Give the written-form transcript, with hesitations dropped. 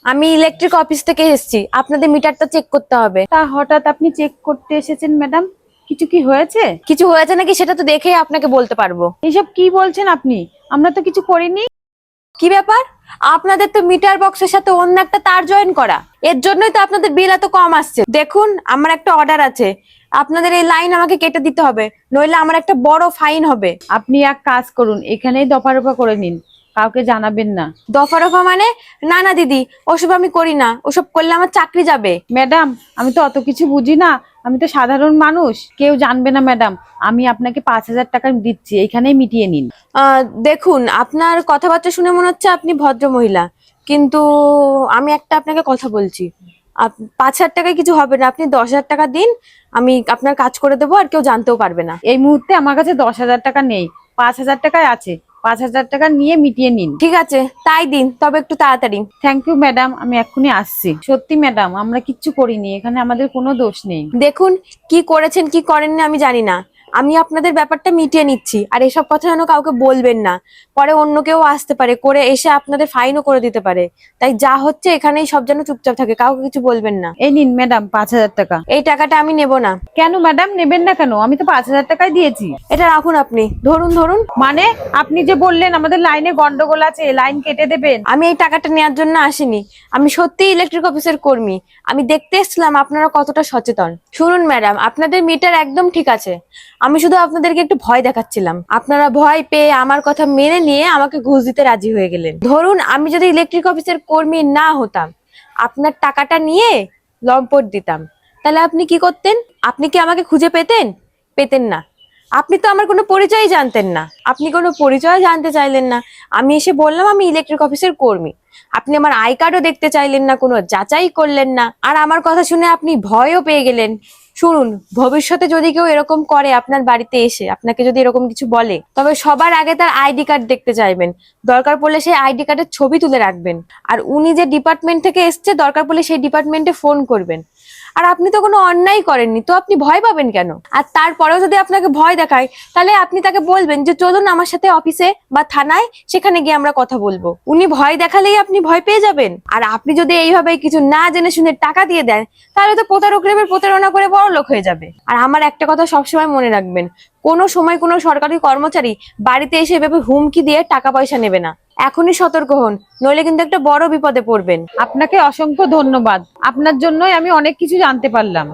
আমি electric office থেকে এসেছি, আপনাদের মিটারটা চেক করতে হবে। তা হঠাৎ আপনি চেক করতে এসেছেন ম্যাডাম? কিছু কি হয়েছে? কিছু হয়েছে নাকি সেটা তো দেখেই আপনাকে বলতে পারবো। এইসব কি বলছেন আপনি? আমরা তো কিছু করিনি। কি ব্যাপার, আপনাদের তো মিটার বক্সের সাথে অন্য একটা তার জয়েন করা, এর জন্যই তো আপনাদের বিল এত কম আসছে। দেখুন, আমার একটা অর্ডার আছে, আপনাদের এই লাইন আমাকে কেটে দিতে হবে, নইলে আমার একটা বড় ফাইন হবে। আপনি এক কাজ করুন, এখানেই দফা করে নিন, কাউকে জানাবেন না। দফা রফা মানে? না না দিদি, ওসব আমি করি না, ওসব করলে আমার চাকরি যাবে। ম্যাডাম, আমি তো অত কিছু বুঝি না, আমি তো সাধারণ মানুষ, কেউ জানবে না ম্যাডাম। আমি আপনাকে 5,000 টাকা দিচ্ছি, এখানেই মিটিয়ে নিন। দেখুন, আপনার কথাবার্তা শুনে মনে হচ্ছে আপনি ভদ্র মহিলা, কিন্তু আমি একটা আপনাকে কথা বলছি, 5,000 টাকায় কিছু হবে না, আপনি 10,000 টাকা দিন, আমি আপনার কাজ করে দেবো, আর কেউ জানতেও পারবে না। এই মুহূর্তে আমার কাছে 10,000 টাকা নেই, 5,000 টাকায় আছে। 5,000 টাকা নিয়ে মিটিয়ে নিন। ঠিক আছে, তাই দিন, তবে একটু তাড়াতাড়ি। থ্যাংক ইউ ম্যাডাম, আমি এক্ষুনি আসছি। সত্যি ম্যাডাম, আমরা কিচ্ছু করিনি, এখানে আমাদের কোনো দোষ নেই। দেখুন, কি করেছেন কি করেননি আমি জানি না, আমি আপনাদের ব্যাপারটা মিটিয়ে নিচ্ছি, আর এসব কথা যেন কাউকে বলবেন না, পরে অন্য কেউ আসতে পারে, করে এসে আপনাদের ফাইনও করে দিতে পারে। তাই যা হচ্ছে এখানেই সব যেন চুপচাপ থাকে, কাউকে কিছু বলবেন না। এই নিন ম্যাডাম 5,000 টাকা। এই টাকাটা আমি নেব না। কেন ম্যাডাম নেবেন না কেন? আমি তো 5,000 টাকাই দিয়েছি। এটা রাখুন আপনি, ধরুন ধরুন। মানে আপনি যে বললেন আমাদের লাইনে গন্ডগোল আছে, লাইন কেটে দেবেন। আমি এই টাকাটা নেওয়ার জন্য আসিনি, আমি সত্যি ইলেকট্রিক অফিসের কর্মী, আমি দেখতে এসেছিলাম আপনারা কতটা সচেতন। শুনুন ম্যাডাম, আপনাদের মিটার একদম ঠিক আছে, আমি শুধু আপনাদেরকে একটু ভয় দেখাচ্ছিলাম, আপনারা ভয় পেয়ে আমার কথা মেনে নিয়ে আমাকে ঘুষ দিতে রাজি হয়ে গেলেন। ধরুন, আমি যদি ইলেকট্রিক অফিসের কর্মী না হতাম, আপনার টাকাটা নিয়ে লম্পট দিতাম, তাহলে আপনি কি করতেন? আপনি কি আমাকে খুঁজে পেতেন? পেতেন না। আপনি তো আমার কোনো পরিচয় জানতেন না, আপনি কোনো পরিচয় জানতে চাইলেন না। আমি এসে বললাম আমি ইলেকট্রিক অফিসের কর্মী, আপনি আমার আই কার্ডও দেখতে চাইলেন না, কোনো যাচাই করলেন না, আর আমার কথা শুনে আপনি ভয়ও পেয়ে গেলেন। শুনুন, ভবিষ্যতে যদি কেউ এরকম করে আপনার বাড়িতে এসে আপনাকে যদি এরকম কিছু বলে, তবে সবার আগে তার আইডি কার্ড দেখতে চাইবেন, দরকার পড়লে সেই আইডি কার্ডের ছবি তুলে রাখবেন, আর উনি যে ডিপার্টমেন্ট থেকে এসছে দরকার পড়লে সেই ডিপার্টমেন্টে ফোন করবেন। আর আপনি তো কোনো অন্যায় করেননি, তো আপনি ভয় পাবেন কেন? আর তারপরেও যদি আপনাকে ভয় দেখায়, তাহলে আপনি তাকে বলবেন যে চলুন আমার সাথে অফিসে বা থানায়, সেখানে গিয়ে আমরা কথা বলবো। উনি ভয় দেখালেই আপনি ভয় পেয়ে যাবেন। আর আপনি যদি এইভাবে কিছু না জেনে শুনে টাকা দিয়ে দেন, তাহলে তো প্রতারক রেবের প্রতারণা করে বড় লোক হয়ে যাবে। আর আমার একটা কথা সবসময় মনে রাখবেন, কোনো সময় কোনো সরকারি কর্মচারী বাড়িতে এসে এভাবে হুমকি দিয়ে টাকা পয়সা নেবে না। এখনই সতর্ক হন, নইলে কিন্তু একটা বড় বিপদে পড়বেন। আপনাকে অসংখ্য ধন্যবাদ, আপনার জন্যই আমি অনেক কিছু জানতে পারলাম।